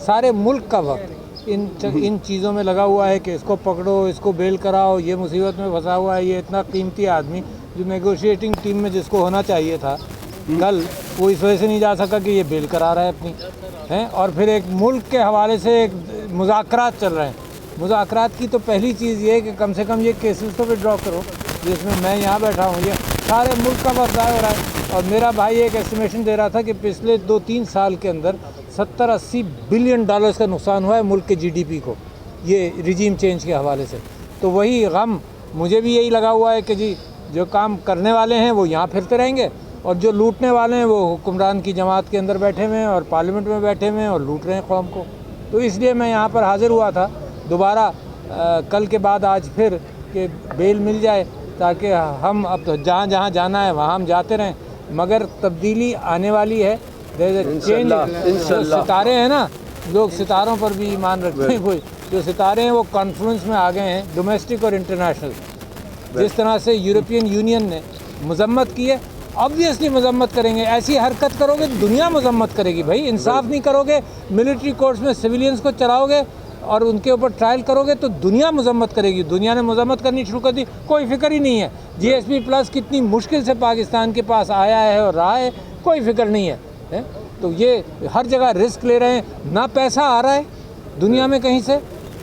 سارے ملک کا وقت ان چیزوں میں لگا ہوا ہے کہ اس کو پکڑو، اس کو بیل کراؤ، یہ مصیبت میں پھنسا ہوا ہے، یہ اتنا قیمتی آدمی جو نیگوشیٹنگ ٹیم میں جس کو ہونا چاہیے تھا کل، وہ اس وجہ سے نہیں جا سکا کہ یہ بیل کرا رہا ہے اپنی ہیں. اور پھر ایک ملک کے حوالے سے ایک مذاکرات چل رہے ہیں. مذاکرات کی تو پہلی چیز یہ ہے کہ کم سے کم یہ کیسز تو وڈرا کرو جس میں میں یہاں بیٹھا ہوں. یہ سارے ملک کا وقت ضائع ہو رہا ہے. اور میرا بھائی ایک ایسٹیمیشن دے رہا تھا کہ پچھلے 2-3 سال کے اندر 70-80 بلین ڈالرز کا نقصان ہوا ہے ملک کے جی ڈی پی کو، یہ رجیم چینج کے حوالے سے. تو وہی غم مجھے بھی یہی لگا ہوا ہے کہ جی جو کام کرنے والے ہیں وہ یہاں پھرتے رہیں گے، اور جو لوٹنے والے ہیں وہ حکمران کی جماعت کے اندر بیٹھے ہوئے ہیں اور پارلیمنٹ میں بیٹھے ہوئے ہیں اور لوٹ رہے ہیں قوم کو. تو اس لیے میں یہاں پر حاضر ہوا تھا دوبارہ کل کے بعد آج پھر کہ بیل مل جائے تاکہ ہم اب جہاں جہاں جانا ہے وہاں ہم جاتے رہیں. مگر تبدیلی آنے والی ہے. چینج ستارے ہیں نا، لوگ ستاروں پر بھی ایمان رکھتے ہیں. کوئی جو ستارے ہیں وہ کانفلوئنس میں آ گئے ہیں، ڈومیسٹک اور انٹرنیشنل. جس طرح سے یورپین یونین نے مذمت کی ہے، آبویسلی مذمت کریں گے. ایسی حرکت کرو گے دنیا مذمت کرے گی. بھائی انصاف نہیں کرو گے، ملٹری کورٹس میں سویلینز کو چلاؤ گے اور ان کے اوپر ٹرائل کرو گے تو دنیا مذمت کرے گی. دنیا نے مذمت کرنی شروع کر دی، کوئی فکر ہی نہیں ہے. جی ایس پی پلس کتنی مشکل سے پاکستان کے پاس آیا ہے اور رہا ہے، کوئی فکر نہیں ہے. تو یہ ہر جگہ رسک لے رہے ہیں، نہ پیسہ آ رہا ہے دنیا میں کہیں سے.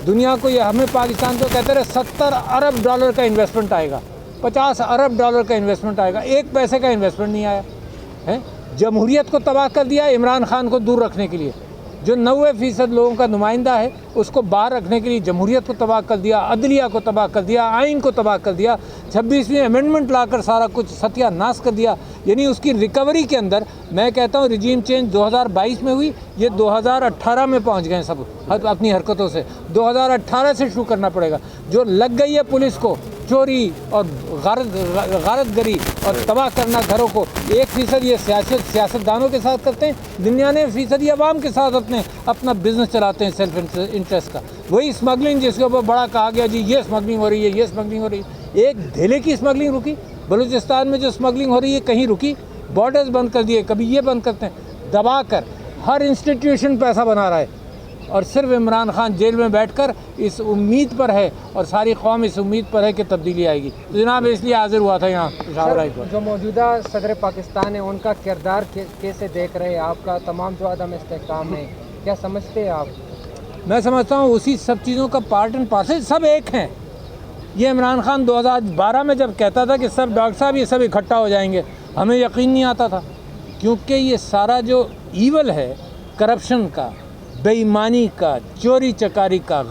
دنیا کو یہ ہمیں پاکستان کو کہتے رہے 70 ارب ڈالر کا انویسٹمنٹ آئے گا، 50 ارب ڈالر کا انویسٹمنٹ آئے گا، ایک پیسے کا انویسٹمنٹ نہیں آیا ہے. جمہوریت کو تباہ کر دیا عمران خان کو دور رکھنے کے لیے. جو 90% لوگوں کا نمائندہ ہے اس کو باہر رکھنے کے لیے جمہوریت کو تباہ کر دیا، عدلیہ کو تباہ کر دیا، آئین کو تباہ کر دیا، 26ویں امینڈمنٹ لا کر سارا کچھ ستیہ ناش کر دیا. یعنی اس کی ریکوری کے اندر میں کہتا ہوں رجیم چینج 2022 میں ہوئی، یہ 2018 میں پہنچ گئے ہیں سب اپنی حرکتوں سے. 2018 سے شروع کرنا پڑے گا. جو لگ گئی ہے پولیس کو چوری اور غارت گری اور تباہ کرنا گھروں کو، 1% یہ سیاستدانوں کے ساتھ کرتے ہیں، 99% عوام کے ساتھ اپنا بزنس چلاتے ہیں سیلف انٹرسٹ کا. وہی اسمگلنگ جس کے اوپر بڑا کہا گیا جی یہ اسمگلنگ ہو رہی ہے، یہ اسمگلنگ ہو رہی ہے. ایک دھیلے کی اسمگلنگ رکی، بلوچستان میں جو اسمگلنگ ہو رہی ہے کہیں رکی؟ بارڈرز بند کر دیے، کبھی یہ بند کرتے ہیں. دبا کر ہر انسٹیٹیوشن پیسہ بنا رہا ہے اور صرف عمران خان جیل میں بیٹھ کر اس امید پر ہے اور ساری قوم اس امید پر ہے کہ تبدیلی آئے گی. جناب اس لیے حاضر ہوا تھا یہاں پشاور ہائی کورٹ. جو موجودہ صدر پاکستان ہے ان کا کردار کیسے دیکھ رہے ہیں آپ کا؟ تمام جو عدم استحکام ہے کیا سمجھتے ہیں آپ؟ میں سمجھتا ہوں اسی سب چیزوں کا پارٹ اینڈ پارسل، سب ایک ہیں. یہ عمران خان 2012 میں جب کہتا تھا کہ سب ڈاکٹر صاحب یہ سب اکٹھا ہو جائیں گے، ہمیں یقین نہیں آتا تھا، کیونکہ یہ سارا جو ایول ہے کرپشن کا، بے ایمانی کا، چوری چکاری کا،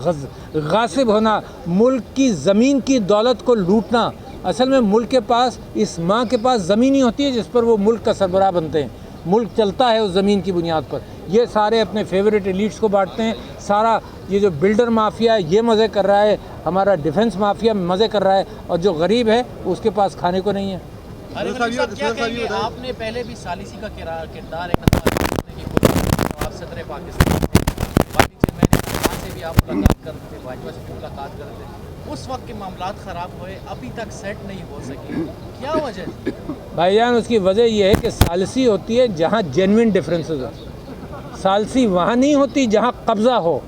غاصب ہونا، ملک کی زمین کی دولت کو لوٹنا. اصل میں ملک کے پاس، اس ماں کے پاس زمین ہی ہوتی ہے جس پر وہ ملک کا سربراہ بنتے ہیں. ملک چلتا ہے اس زمین کی بنیاد پر. یہ سارے اپنے فیوریٹ ایلیٹس کو بانٹتے ہیں. سارا یہ جو بلڈر مافیا ہے یہ مزے کر رہا ہے، ہمارا ڈیفنس مافیا مزے کر رہا ہے، اور جو غریب ہے اس کے پاس کھانے کو نہیں ہے. آپ نے پہلے بھی ثالثی کا کردار آپ صدر پاکستان تھے، پارٹی چیئرمین سے بھی آپ ملاقات کرتے تھے، بھاجپا سے بھی ملاقات کرتے تھے. اس وقت کے معاملات خراب ہوئے، ابھی تک سیٹ نہیں ہو سکے، کیا وجہ ہے؟ بھائی جان اس کی وجہ یہ ہے کہ ثالثی ہوتی ہے جہاں جینوئن ڈفرینسز ہو. ثالثی وہاں نہیں ہوتی جہاں قبضہ ہو.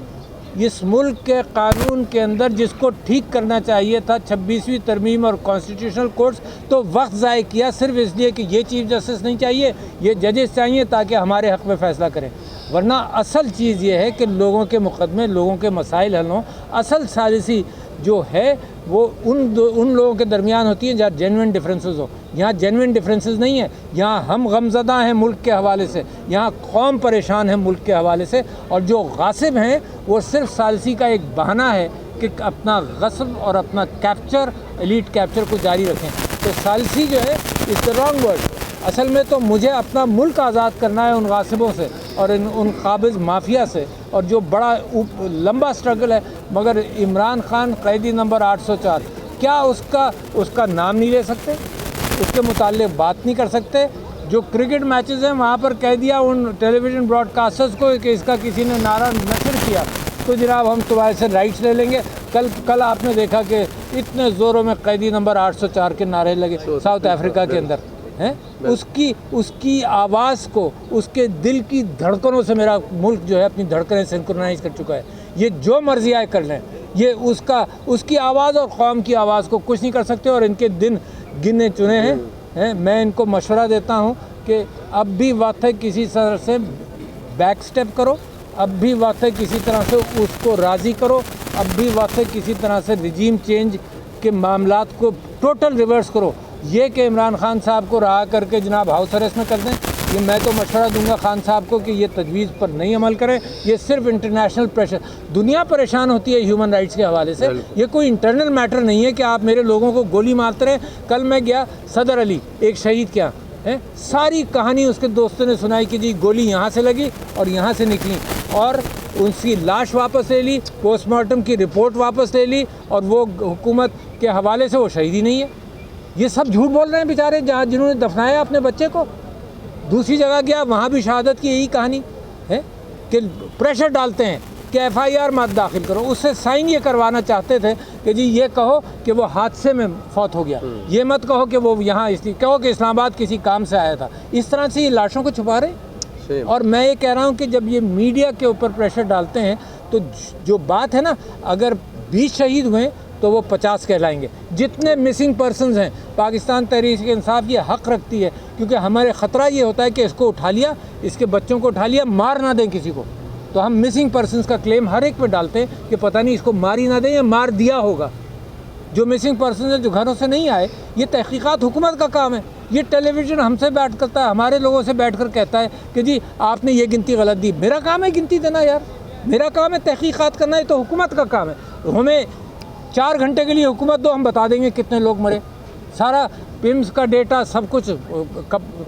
اس ملک کے قانون کے اندر جس کو ٹھیک کرنا چاہیے تھا 26ویں ترمیم اور کانسٹیٹیوشنل کورٹس، تو وقت ضائع کیا صرف اس لیے کہ یہ چیف جسٹس نہیں چاہیے، یہ ججز چاہیے تاکہ ہمارے حق میں فیصلہ کریں. ورنہ اصل چیز یہ ہے کہ لوگوں کے مقدمے، لوگوں کے مسائل حل ہوں. اصل ثالثی جو ہے وہ ان لوگوں کے درمیان ہوتی ہے جہاں جینوئن ڈفرینسز ہو. یہاں جینوئن ڈفرینسز نہیں ہیں. یہاں ہم غمزدہ ہیں ملک کے حوالے سے، یہاں قوم پریشان ہے ملک کے حوالے سے، اور جو غاصب ہیں وہ صرف ثالثی کا ایک بہانہ ہے کہ اپنا غصب اور اپنا کیپچر، ایلیٹ کیپچر کو جاری رکھیں. تو ثالثی جو ہے از دا رانگ ورڈ. اصل میں تو مجھے اپنا ملک آزاد کرنا ہے ان غاصبوں سے اور ان قابض مافیا سے، اور جو بڑا لمبا سٹرگل ہے. مگر عمران خان قیدی نمبر 804، کیا اس کا نام نہیں لے سکتے؟ اس کے متعلق بات نہیں کر سکتے؟ جو کرکٹ میچز ہیں وہاں پر کہہ دیا ان ٹیلی ویژن براڈ کاسٹرز کو کہ اس کا کسی نے نعرہ نشر کیا تو جناب ہم تمہارے سے رائٹس لے لیں گے. کل آپ نے دیکھا کہ اتنے زوروں میں قیدی نمبر 804 کے نعرے لگے ساؤتھ افریقہ کے اندر. ہیں اس کی آواز کو, اس کے دل کی دھڑکنوں سے میرا ملک جو ہے اپنی دھڑکنیں سنکرونائز کر چکا ہے. یہ جو مرضی آئے کر لیں, یہ اس کی آواز اور قوم کی آواز کو کچھ نہیں کر سکتے, اور ان کے دن گنے چنے ہیں. میں ان کو مشورہ دیتا ہوں کہ اب بھی وقت ہے کسی طرح سے بیک سٹیپ کرو, اب بھی وقت ہے کسی طرح سے اس کو راضی کرو, اب بھی وقت ہے کسی طرح سے رجیم چینج کے معاملات کو ٹوٹل ریورس کرو. یہ کہ عمران خان صاحب کو رہا کر کے جناب ہاؤس اریسٹ میں کر دیں, یہ میں تو مشورہ دوں گا خان صاحب کو کہ یہ تجویز پر نہیں عمل کریں. یہ صرف انٹرنیشنل پریشر, دنیا پریشان ہوتی ہے ہیومن رائٹس کے حوالے سے, یہ کوئی انٹرنل میٹر نہیں ہے کہ آپ میرے لوگوں کو گولی مارتے رہے. کل میں گیا صدر علی ایک شہید کیا, ساری کہانی اس کے دوستوں نے سنائی کہ جی گولی یہاں سے لگی اور یہاں سے نکلی, اور اس کی لاش واپس لے لی, پوسٹ مارٹم کی رپورٹ واپس لے لی, اور وہ حکومت کے حوالے سے وہ شہید ہی نہیں ہے. یہ سب جھوٹ بول رہے ہیں بیچارے جنہوں نے دفنایا اپنے بچے کو. دوسری جگہ گیا وہاں بھی شہادت کی یہی کہانی ہے کہ پریشر ڈالتے ہیں کہ ایف آئی آر مت داخل کرو. اس سے سائن یہ کروانا چاہتے تھے کہ جی یہ کہو کہ وہ حادثے میں فوت ہو گیا, یہ مت کہو کہ وہ یہاں کہو کہ اسلام آباد کسی کام سے آیا تھا. اس طرح سے یہ لاشوں کو چھپا رہے ہیں. اور میں یہ کہہ رہا ہوں کہ جب یہ میڈیا کے اوپر پریشر ڈالتے ہیں تو جو بات ہے نا, اگر 20 شہید ہوئے تو وہ 50 کہلائیں گے. جتنے مسنگ پرسنز ہیں پاکستان تحریک انصاف یہ حق رکھتی ہے, کیونکہ ہمارے خطرہ یہ ہوتا ہے کہ اس کو اٹھا لیا, اس کے بچوں کو اٹھا لیا, مار نہ دیں کسی کو, تو ہم مسنگ پرسنز کا کلیم ہر ایک پہ ڈالتے ہیں کہ پتہ نہیں اس کو مار ہی نہ دیں یا مار دیا ہوگا. جو مسنگ پرسنز ہیں جو گھروں سے نہیں آئے, یہ تحقیقات حکومت کا کام ہے. یہ ٹیلی ویژن ہم سے بیٹھ کرتا ہے, ہمارے لوگوں سے بیٹھ کر کہتا ہے کہ جی آپ نے یہ گنتی غلط دی. میرا کام ہے گنتی دینا یار, میرا کام ہے تحقیقات کرنا, ہے تو حکومت کا کام ہے. ہمیں 4 گھنٹے کے لیے حکومت دو, ہم بتا دیں گے کتنے لوگ مرے. سارا پمس کا ڈیٹا سب کچھ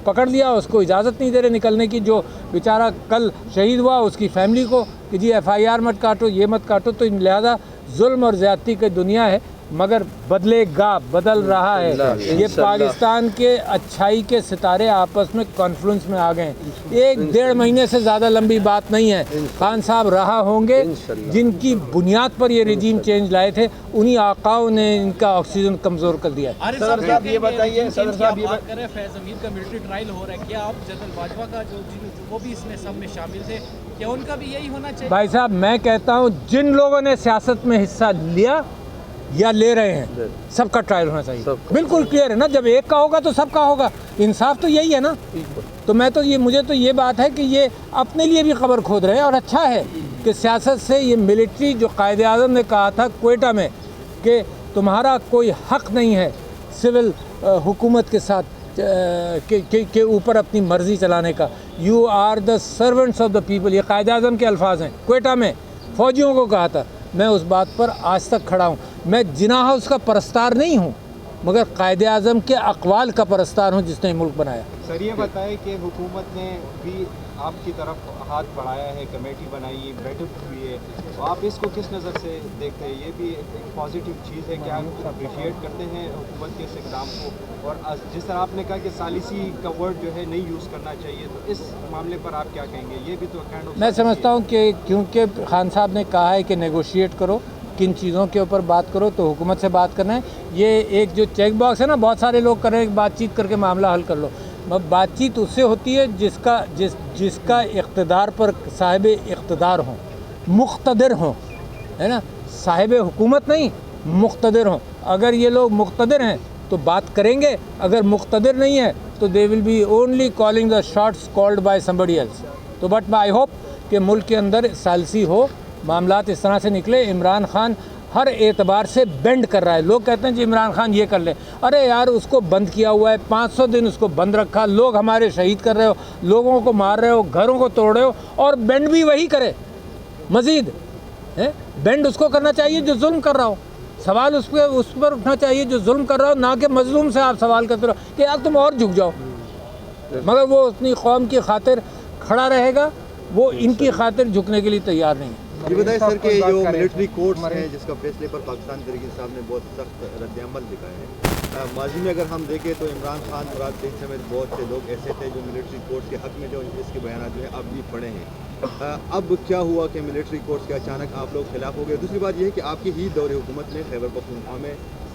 پکڑ لیا, اس کو اجازت نہیں دے رہے نکلنے کی. جو بیچارہ کل شہید ہوا اس کی فیملی کو کہ جی ایف آئی آر مت کاٹو, یہ مت کاٹو. تو لہذا ظلم اور زیادتی کی دنیا ہے, مگر بدلے گا, بدل رہا ہے. یہ پاکستان کے اچھائی کے ستارے آپس میں کانفلنس میں آ گئے ہیں. 1-1.5 مہینے سے زیادہ لمبی بات نہیں ہے. خان صاحب رہا ہوں گے, جن کی بنیاد پر یہ رجیم چینج لائے تھے, انہی آقاؤں نے ان کا آکسیجن کمزور کر دیا ہے. صدر صاحب یہ بتائیے, صدر صاحب یہ بات کر رہے ہیں فیض امیر کا ملٹری ٹرائل ہو رہا ہے, کیا آپ جنرل باجوہ کا وہ بھی اس میں سب میں شامل تھے, کیا ان کا بھی یہی ہونا چاہیے؟ بھائی صاحب میں کہتا ہوں جن لوگوں نے سیاست میں حصہ لیا یا لے رہے ہیں سب کا ٹرائل ہونا چاہیے. بالکل کلیئر ہے نا, جب ایک کا ہوگا تو سب کا ہوگا. انصاف تو یہی ہے نا. تو میں تو مجھے تو یہ بات ہے کہ یہ اپنے لیے بھی قبر کھود رہے ہیں, اور اچھا ہے کہ سیاست سے یہ ملٹری, جو قائد اعظم نے کہا تھا کوئٹہ میں کہ تمہارا کوئی حق نہیں ہے سول حکومت کے ساتھ کے اوپر اپنی مرضی چلانے کا, you are the servants of the people, یہ قائد اعظم کے الفاظ ہیں. کوئٹہ میں فوجیوں کو کہا تھا. میں اس بات پر آج تک کھڑا ہوں. میں جناح ہاؤس کا پرستار نہیں ہوں, مگر قائد اعظم کے اقوال کا پرستار ہوں جس نے ملک بنایا. سر یہ بتائے کہ حکومت نے بھی آپ کی طرف ہاتھ بڑھایا ہے, کمیٹی بنائی, بیٹھک ہوئی ہے, تو آپ اس کو کس نظر سے دیکھتے ہیں؟ یہ بھی ایک پازیٹیو چیز ہے کہ آپ اپریشیٹ کرتے ہیں حکومت کے اس اقدام کو, اور جس طرح آپ نے کہا کہ ثالثی کا ورڈ جو ہے نہیں یوز کرنا چاہیے, تو اس معاملے پر آپ کیا کہیں گے؟ یہ بھی تو میں سمجھتا ہوں کہ کیونکہ خان صاحب نے کہا ہے کہ نیگوشیٹ کرو, کن چیزوں کے اوپر بات کرو, تو حکومت سے بات کرنا ہے. یہ ایک جو چیک باکس ہے نا, بہت سارے لوگ کر رہے ہیں بات چیت کر کے معاملہ حل کر لو. بات چیت اس سے ہوتی ہے جس کا اقتدار پر صاحب اقتدار ہوں, مقتدر ہوں, ہے نا. صاحب حکومت نہیں, مقتدر ہوں. اگر یہ لوگ مقتدر ہیں تو بات کریں گے, اگر مقتدر نہیں ہے تو they will be only calling the shots called by somebody else. تو بٹ آئی ہوپ کہ ملک کے اندر ثالثی ہو, معاملات اس طرح سے نکلے. عمران خان ہر اعتبار سے بینڈ کر رہا ہے. لوگ کہتے ہیں جی عمران خان یہ کر لے, ارے یار اس کو بند کیا ہوا ہے, 500 دن اس کو بند رکھا, لوگ ہمارے شہید کر رہے ہو, لوگوں کو مار رہے ہو, گھروں کو توڑ رہے ہو, اور بینڈ بھی وہی کرے مزید. بینڈ اس کو کرنا چاہیے جو ظلم کر رہا ہو, سوال اس پر اٹھنا چاہیے جو ظلم کر رہا ہو, نہ کہ مظلوم سے آپ سوال کرتے رہو کہ یار تم اور جھک جاؤ. مگر وہ اپنی قوم کی خاطر کھڑا رہے گا, وہ ان کی خاطر جھکنے کے لیے تیار نہیں. یہ بتائیں سر کہ جو ملٹری کورٹس ہیں جس کا فیصلے پر پاکستان تحریک انصاف نے بہت سخت رد عمل دکھایا ہے, ماضی میں اگر ہم دیکھیں تو عمران خان, مراد سعید سمیت بہت سے لوگ ایسے تھے جو ملٹری کورٹس کے حق میں جو اس کے بیانات جو ہے اب بھی پڑے ہیں. اب کیا ہوا کہ ملٹری کورٹس کے اچانک آپ لوگ خلاف ہو گئے؟ دوسری بات یہ ہے کہ آپ کی ہی دور حکومت میں خیبر پختونخوا میں